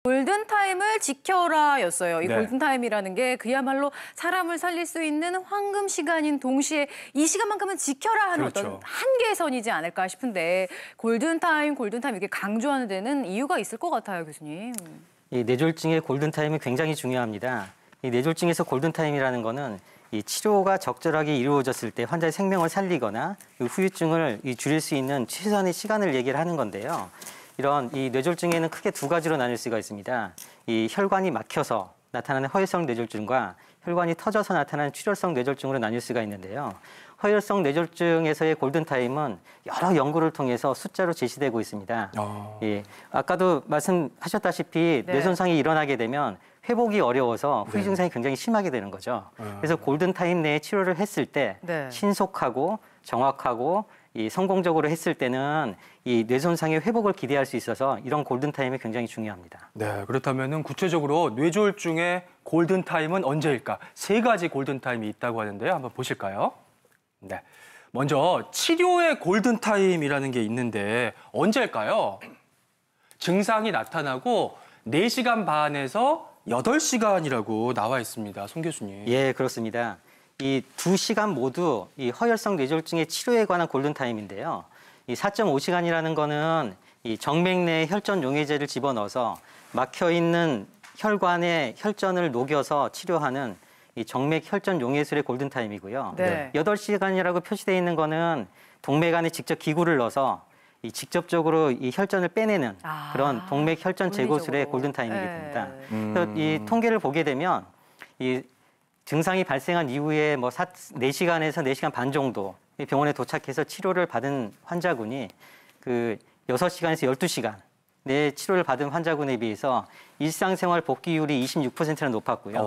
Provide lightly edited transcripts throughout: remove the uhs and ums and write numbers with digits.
골든타임을 지켜라였어요. 이 네. 골든타임이라는 게 그야말로 사람을 살릴 수 있는 황금 시간인 동시에 이 시간만큼은 지켜라 하는 그렇죠. 어떤 한계선이지 않을까 싶은데 골든타임 이렇게 강조하는 데는 이유가 있을 것 같아요, 교수님. 이 뇌졸중의 골든타임은 굉장히 중요합니다. 이 뇌졸중에서 골든타임이라는 거는 이 치료가 적절하게 이루어졌을 때 환자의 생명을 살리거나 이 후유증을 줄일 수 있는 최선의 시간을 얘기를 하는 건데요. 이런 이 뇌졸중에는 크게 두 가지로 나눌 수가 있습니다. 이 혈관이 막혀서 나타나는 허혈성 뇌졸중과 혈관이 터져서 나타나는 출혈성 뇌졸중으로 나뉠 수가 있는데요. 허혈성 뇌졸중에서의 골든타임은 여러 연구를 통해서 숫자로 제시되고 있습니다. 예, 아까도 말씀하셨다시피 네. 뇌손상이 일어나게 되면 회복이 어려워서 후유 증상이 굉장히 심하게 되는 거죠. 그래서 골든타임 내에 치료를 했을 때 네. 신속하고 정확하고 성공적으로 했을 때는 이 뇌손상의 회복을 기대할 수 있어서 이런 골든타임이 굉장히 중요합니다. 네, 그렇다면 구체적으로 뇌졸중의 골든타임은 언제일까? 세 가지 골든타임이 있다고 하는데요. 한번 보실까요? 네, 먼저 치료의 골든타임이라는 게 있는데 언제일까요? 증상이 나타나고 4시간 반에서 8시간이라고 나와 있습니다. 송 교수님. 예, 그렇습니다. 이 2시간 모두 이 허혈성 뇌졸중의 치료에 관한 골든타임인데요. 이 4.5시간이라는 거는 이 정맥 내에 혈전 용해제를 집어넣어서 막혀있는 혈관에 혈전을 녹여서 치료하는 이 정맥 혈전 용해술의 골든타임이고요. 네. 8시간이라고 표시되어 있는 거는 동맥 안에 직접 기구를 넣어서 이 직접적으로 이 혈전을 빼내는 그런 동맥 혈전 제거술의 골든타임이게 됩니다. 그래서 이 통계를 보게 되면 이 증상이 발생한 이후에 뭐 4시간에서 4시간 반 정도 병원에 도착해서 치료를 받은 환자군이 그 6시간에서 12시간 내 치료를 받은 환자군에 비해서 일상생활 복귀율이 26%나 높았고요.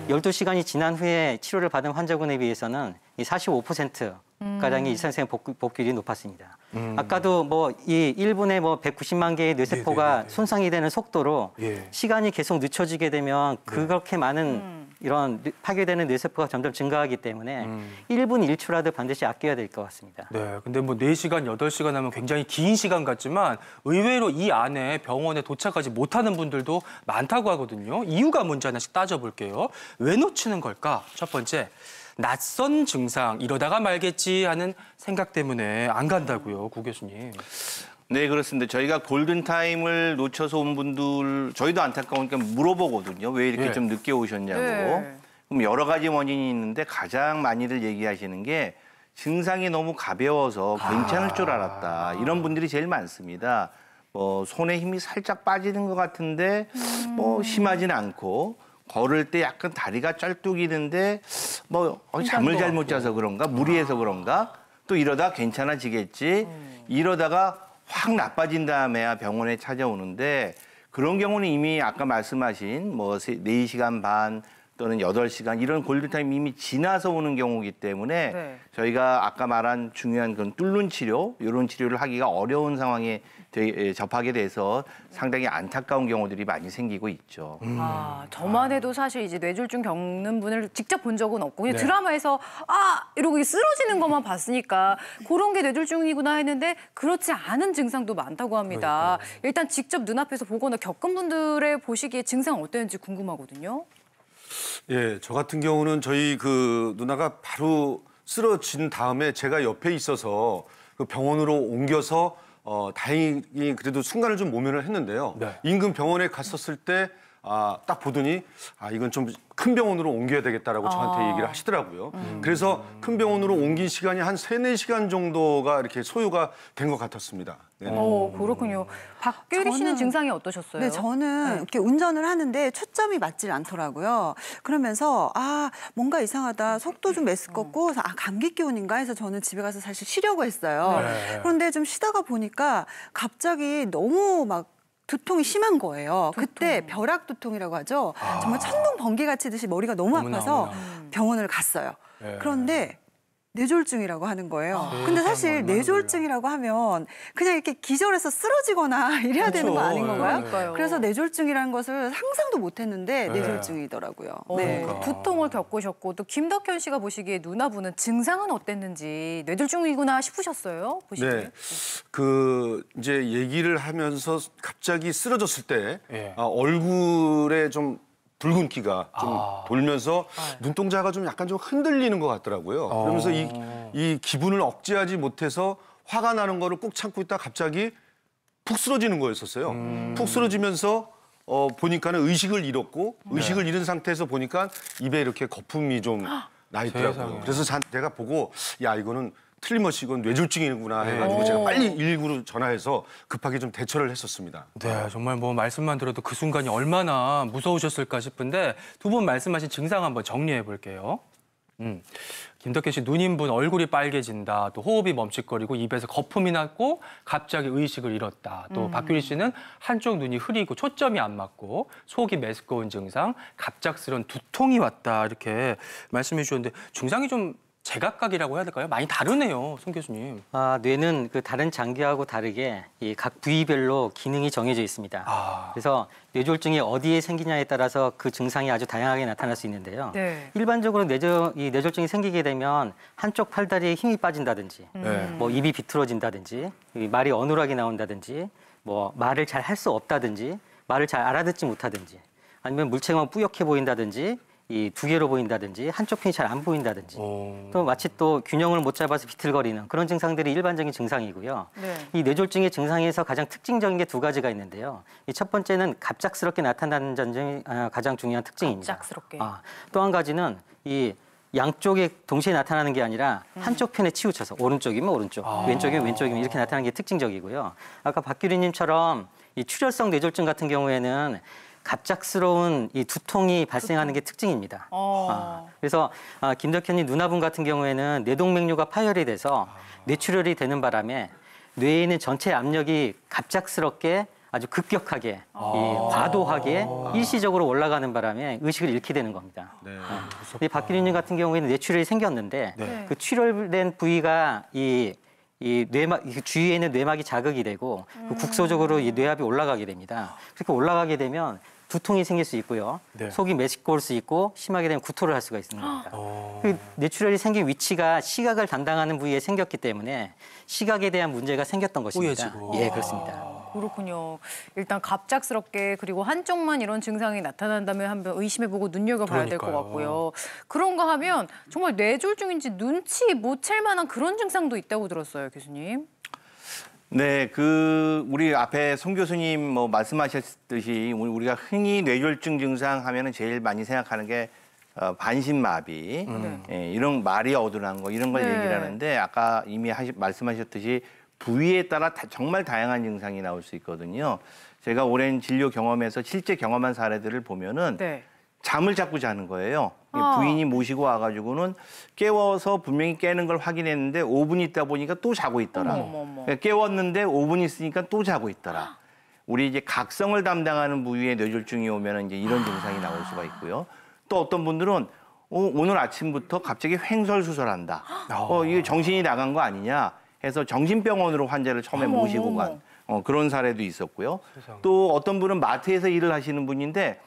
12시간이 지난 후에 치료를 받은 환자군에 비해서는 이 45%가량의 일상생활 복귀율이 높았습니다. 아까도 뭐 이 1분에 뭐 190만 개의 뇌세포가 손상이 되는 속도로 시간이 계속 늦춰지게 되면 그렇게 많은 이런 파괴되는 뇌세포가 점점 증가하기 때문에 1분 1초라도 반드시 아껴야 될 것 같습니다. 네, 근데 뭐 4시간, 8시간 하면 굉장히 긴 시간 같지만 의외로 이 안에 병원에 도착하지 못하는 분들도 많다고 하거든요. 이유가 뭔지 하나씩 따져볼게요. 왜 놓치는 걸까? 첫 번째, 낯선 증상, 이러다가 말겠지 하는 생각 때문에 안 간다고요, 구 교수님. 네, 그렇습니다. 저희가 골든타임을 놓쳐서 온 분들, 저희도 안타까우니까 물어보거든요. 왜 이렇게 좀 늦게 오셨냐고. 네. 그럼 여러 가지 원인이 있는데 가장 많이들 얘기하시는 게 증상이 너무 가벼워서 괜찮을 줄 알았다. 이런 분들이 제일 많습니다. 손에 힘이 살짝 빠지는 것 같은데 뭐 심하진 않고 걸을 때 약간 다리가 쩔뚝이는데 잠을 잘못 자서 그런가 무리해서 그런가 또 이러다 괜찮아지겠지 이러다가 확 나빠진 다음에야 병원에 찾아오는데 그런 경우는 이미 아까 말씀하신 4시간 반 또는 8시간 이런 골든타임 이미 지나서 오는 경우이기 때문에 저희가 아까 말한 중요한 그런 뚫는 치료 이런 치료를 하기가 어려운 상황에 접하게 돼서 상당히 안타까운 경우들이 많이 생기고 있죠. 저만 해도 사실 이제 뇌졸중 겪는 분을 직접 본 적은 없고 그냥 드라마에서 이러고 쓰러지는 것만 봤으니까 그런 게 뇌졸중이구나 했는데 그렇지 않은 증상도 많다고 합니다. 일단 직접 눈앞에서 보거나 겪은 분들의 보시기에 증상 어땠는지 궁금하거든요. 예, 저 같은 경우는 저희 그 누나가 바로 쓰러진 다음에 제가 옆에 있어서 그 병원으로 옮겨서 다행히 그래도 순간을 좀 모면을 했는데요. 인근 병원에 갔었을 때 딱 보더니 이건 좀 큰 병원으로 옮겨야 되겠다라고 저한테 얘기를 하시더라고요. 그래서 큰 병원으로 옮긴 시간이 한 4시간 정도가 이렇게 소요가 된 것 같았습니다. 네. 그렇군요. 박규리 씨는 증상이 어떠셨어요? 네, 저는 이렇게 운전을 하는데 초점이 맞질 않더라고요. 그러면서 뭔가 이상하다. 속도 좀 메스껍고 감기 기운인가 해서 저는 집에 가서 사실 쉬려고 했어요. 그런데 좀 쉬다가 보니까 갑자기 너무 막 두통이 심한 거예요. 그때 벼락 두통이라고 하죠. 정말 천둥 번개가 치듯이 머리가 너무 아파서 병원을 갔어요. 그런데 뇌졸중이라고 하는 거예요. 근데 사실 뇌졸중이라고 하면 그냥 이렇게 기절해서 쓰러지거나 이래야 되는 거 아닌 건가요? 그러니까요. 그래서 뇌졸중이라는 것을 상상도 못 했는데 뇌졸중이더라고요. 네. 두통을 겪으셨고 또 김덕현 씨가 보시기에 누나분은 증상은 어땠는지 뇌졸중이구나 싶으셨어요? 보시기에? 네. 이제 얘기를 하면서 갑자기 쓰러졌을 때 예. 얼굴에 좀 붉은기가 좀 돌면서 눈동자가 좀 약간 좀 흔들리는 것 같더라고요. 그러면서 이 기분을 억제하지 못해서 화가 나는 거를 꼭 참고 있다 갑자기 푹 쓰러지는 거였었어요. 푹 쓰러지면서 보니까는 의식을 잃었고 의식을 잃은 상태에서 보니까 입에 이렇게 거품이 좀 나 있더라고요. 세상에. 그래서 내가 보고 야 이거는 틀림없이 이건 뇌졸중이구나 해가지고 제가 빨리 119로 전화해서 급하게 좀 대처를 했었습니다. 네, 정말 뭐 말씀만 들어도 그 순간이 얼마나 무서우셨을까 싶은데 두 분 말씀하신 증상 한번 정리해 볼게요. 김덕현 씨 누님분 얼굴이 빨개진다, 또 호흡이 멈칫거리고 입에서 거품이 났고 갑자기 의식을 잃었다. 또 박규리 씨는 한쪽 눈이 흐리고 초점이 안 맞고 속이 메스꺼운 증상, 갑작스런 두통이 왔다 이렇게 말씀해 주셨는데 증상이 좀 제각각이라고 해야 될까요? 많이 다르네요, 송 교수님. 뇌는 그 다른 장기하고 다르게 이 각 부위별로 기능이 정해져 있습니다. 그래서 뇌졸중이 어디에 생기냐에 따라서 그 증상이 아주 다양하게 나타날 수 있는데요. 네. 일반적으로 이 뇌졸중이 생기게 되면 한쪽 팔다리에 힘이 빠진다든지, 뭐 입이 비틀어진다든지, 말이 어눌하게 나온다든지, 뭐 말을 잘 할 수 없다든지, 말을 잘 알아듣지 못하든지, 아니면 물체가 뿌옇게 보인다든지, 이 두 개로 보인다든지 한쪽 편이 잘 안 보인다든지 또 마치 또 균형을 못 잡아서 비틀거리는 그런 증상들이 일반적인 증상이고요. 네. 이 뇌졸중의 증상에서 가장 특징적인 게 두 가지가 있는데요. 이 첫 번째는 갑작스럽게 나타나는 점이 가장 중요한 특징입니다. 갑작스럽게. 또 한 가지는 이 양쪽에 동시에 나타나는 게 아니라 한쪽 편에 치우쳐서 오른쪽이면 오른쪽, 왼쪽이면 왼쪽이면 이렇게 나타나는 게 특징적이고요. 아까 박규리님처럼 이 출혈성 뇌졸중 같은 경우에는 갑작스러운 이 두통이 발생하는 게 특징입니다. 그래서 김덕현님 누나분 같은 경우에는 뇌동맥류가 파열이 돼서 뇌출혈이 되는 바람에 뇌에 있는 전체 압력이 갑작스럽게 아주 급격하게 과도하게 일시적으로 올라가는 바람에 의식을 잃게 되는 겁니다. 네. 박규리님 같은 경우에는 뇌출혈이 생겼는데 그 출혈된 부위가 이 뇌막 주위에 있는 뇌막이 자극이 되고 국소적으로 이 뇌압이 올라가게 됩니다. 그렇게 올라가게 되면 두통이 생길 수 있고요. 네. 속이 메스꺼울 수 있고 심하게 되면 구토를 할 수가 있는 겁니다. 그 뇌출혈이 생긴 위치가 시각을 담당하는 부위에 생겼기 때문에 시각에 대한 문제가 생겼던 것입니다. 뿌얘지고. 예, 그렇습니다. 그렇군요. 일단 갑작스럽게 그리고 한쪽만 이런 증상이 나타난다면 한번 의심해보고 눈여겨봐야 될 것 그러니까요. 같고요. 그런가 하면 정말 뇌졸중인지 눈치 못 챌 만한 그런 증상도 있다고 들었어요, 교수님. 네, 우리 앞에 송 교수님 뭐 말씀하셨듯이 우리가 흔히 뇌졸중 증상 하면은 제일 많이 생각하는 게 반신마비, 이런 말이 어눌한 거 이런 걸 네. 얘기를 하는데 아까 이미 말씀하셨듯이 부위에 따라 정말 다양한 증상이 나올 수 있거든요. 제가 오랜 진료 경험에서 실제 경험한 사례들을 보면은 네. 잠을 자꾸 자는 거예요. 부인이 모시고 와가지고는 깨워서 분명히 깨는 걸 확인했는데 5분 있다 보니까 또 자고 있더라. 그러니까 깨웠는데 5분 있으니까 또 자고 있더라. 우리 이제 각성을 담당하는 부위에 뇌졸중이 오면 이제 이런 증상이 나올 수가 있고요. 또 어떤 분들은 오늘 아침부터 갑자기 횡설수설한다. 이게 정신이 나간 거 아니냐 해서 정신병원으로 환자를 처음에 모시고 간 그런 사례도 있었고요. 또 어떤 분은 마트에서 일을 하시는 분인데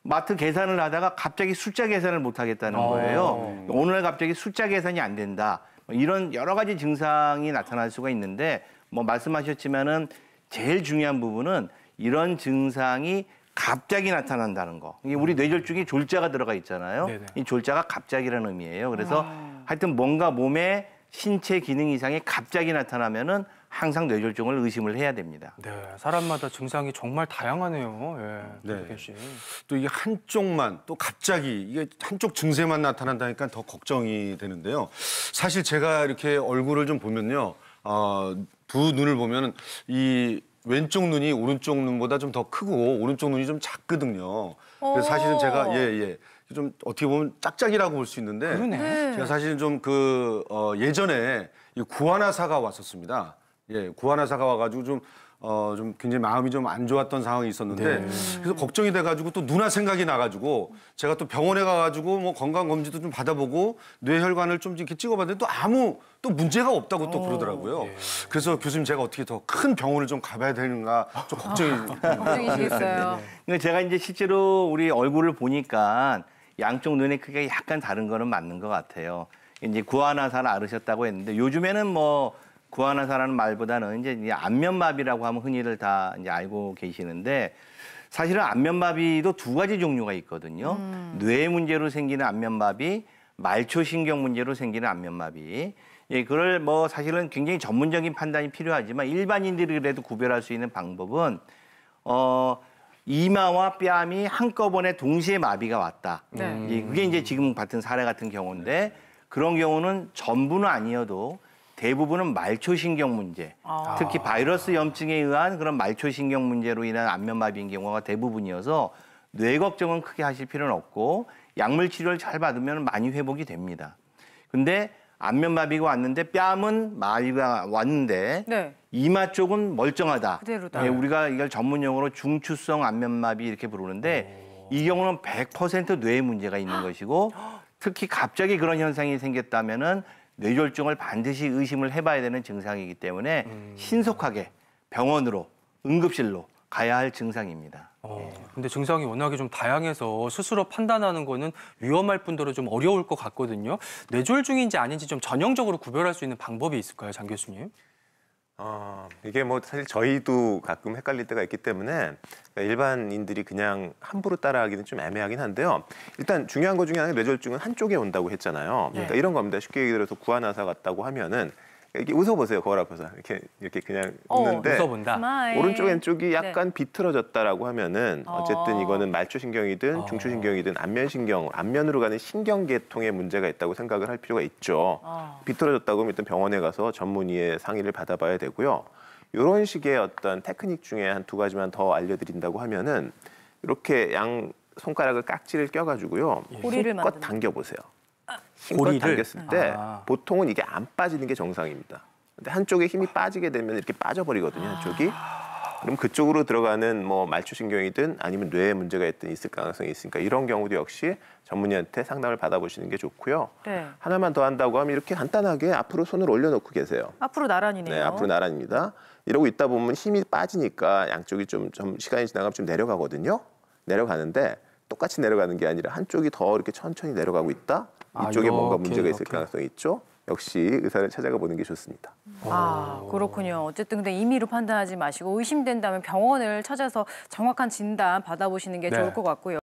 마트 계산을 하다가 갑자기 숫자 계산을 못 하겠다는 거예요. 오늘 갑자기 숫자 계산이 안 된다. 이런 여러 가지 증상이 나타날 수가 있는데 뭐 말씀하셨지만은 제일 중요한 부분은 이런 증상이 갑자기 나타난다는 거. 이게 우리 뇌졸중에 졸자가 들어가 있잖아요. 네네. 이 졸자가 갑자기라는 의미예요. 그래서 하여튼 뭔가 몸에 신체 기능 이상이 갑자기 나타나면은 항상 뇌졸중을 의심을 해야 됩니다. 네, 사람마다 증상이 정말 다양하네요. 예, 네. 김덕현 씨. 또 이게 한쪽만 또 갑자기 이게 한쪽 증세만 나타난다니까 더 걱정이 되는데요. 사실 제가 이렇게 얼굴을 좀 보면요, 두 눈을 보면은 이 왼쪽 눈이 오른쪽 눈보다 좀 더 크고 오른쪽 눈이 좀 작거든요. 그래서 사실은 제가 좀 어떻게 보면 짝짝이라고 볼 수 있는데 제가 사실은 좀 예전에 이 구안화사가 왔었습니다. 예, 구안화사가 와가지고 좀 좀 굉장히 마음이 좀 안 좋았던 상황이 있었는데 그래서 걱정이 돼가지고 또 누나 생각이 나가지고 제가 또 병원에 가가지고 뭐 건강 검진도 좀 받아보고 뇌혈관을 좀 이렇게 찍어봤는데 또 아무 또 문제가 없다고 또 그러더라고요. 그래서 교수님 제가 어떻게 더 큰 병원을 좀 가봐야 되는가 좀 걱정이시겠어요. 근데 제가 이제 실제로 우리 얼굴을 보니까 양쪽 눈의 크기가 약간 다른 거는 맞는 것 같아요. 이제 구안화사를 앓으셨다고 했는데 요즘에는 뭐 구안화사라는 말보다는 이제 안면마비라고 하면 흔히들 다 이제 알고 계시는데 사실은 안면마비도 두 가지 종류가 있거든요. 뇌 문제로 생기는 안면마비, 말초신경 문제로 생기는 안면마비. 예, 그걸 뭐 사실은 굉장히 전문적인 판단이 필요하지만 일반인들이 그래도 구별할 수 있는 방법은 이마와 뺨이 한꺼번에 동시에 마비가 왔다. 네. 그게 이제 지금 같은 사례 같은 경우인데 그런 경우는 전부는 아니어도 대부분은 말초신경 문제, 특히 바이러스 염증에 의한 그런 말초신경 문제로 인한 안면마비인 경우가 대부분이어서 뇌 걱정은 크게 하실 필요는 없고 약물 치료를 잘 받으면 많이 회복이 됩니다. 근데 안면마비가 왔는데 뺨은 마비가 왔는데 네. 이마 쪽은 멀쩡하다. 그대로다. 예, 우리가 이걸 전문용어로 중추성 안면마비 이렇게 부르는데 이 경우는 100% 뇌에 문제가 있는 것이고 특히 갑자기 그런 현상이 생겼다면은 뇌졸중을 반드시 의심을 해봐야 되는 증상이기 때문에 신속하게 병원으로 응급실로 가야 할 증상입니다. 근데 증상이 워낙에 좀 다양해서 스스로 판단하는 거는 위험할 뿐더러 좀 어려울 것 같거든요. 뇌졸중인지 아닌지 좀 전형적으로 구별할 수 있는 방법이 있을까요, 장 교수님? 이게 뭐 사실 저희도 가끔 헷갈릴 때가 있기 때문에 일반인들이 그냥 함부로 따라하기는 좀 애매하긴 한데요. 일단 중요한 것 중에 하나가 뇌졸중은 한쪽에 온다고 했잖아요. 그러니까 이런 겁니다. 쉽게 얘기 들어서 구안화사 같다고 하면은 이렇게 웃어보세요. 거울 앞에서 이렇게 그냥 웃는데 웃어본다. 스마일. 오른쪽 왼쪽이 약간 비틀어졌다라고 하면은 어쨌든 이거는 말초신경이든 중추신경이든 안면신경, 안면으로 가는 신경계통에 문제가 있다고 생각을 할 필요가 있죠. 비틀어졌다고 하면 일단 병원에 가서 전문의의 상의를 받아봐야 되고요. 이런 식의 어떤 테크닉 중에 한 두 가지만 더 알려드린다고 하면은 이렇게 양 손가락을 깍지를 껴가지고요. 고리를 힘껏 만드는 당겨보세요. 힘껏 고리를? 당겼을 때 보통은 이게 안 빠지는 게 정상입니다. 근데 한쪽에 힘이 빠지게 되면 이렇게 빠져버리거든요, 한쪽이. 그럼 그쪽으로 들어가는 뭐 말초신경이든 아니면 뇌에 문제가 있을 가능성이 있으니까 이런 경우도 역시 전문의한테 상담을 받아보시는 게 좋고요. 네. 하나만 더 한다고 하면 이렇게 간단하게 앞으로 손을 올려놓고 계세요. 앞으로 나란히네요. 네, 앞으로 나란입니다. 이러고 있다 보면 힘이 빠지니까 양쪽이 좀 시간이 지나가면 좀 내려가거든요. 내려가는데 똑같이 내려가는 게 아니라 한쪽이 더 이렇게 천천히 내려가고 있다. 이쪽에 뭔가 문제가 있을 가능성이 있죠. 역시 의사를 찾아가 보는 게 좋습니다. 그렇군요. 어쨌든 근데 임의로 판단하지 마시고 의심된다면 병원을 찾아서 정확한 진단 받아보시는 게 네. 좋을 것 같고요.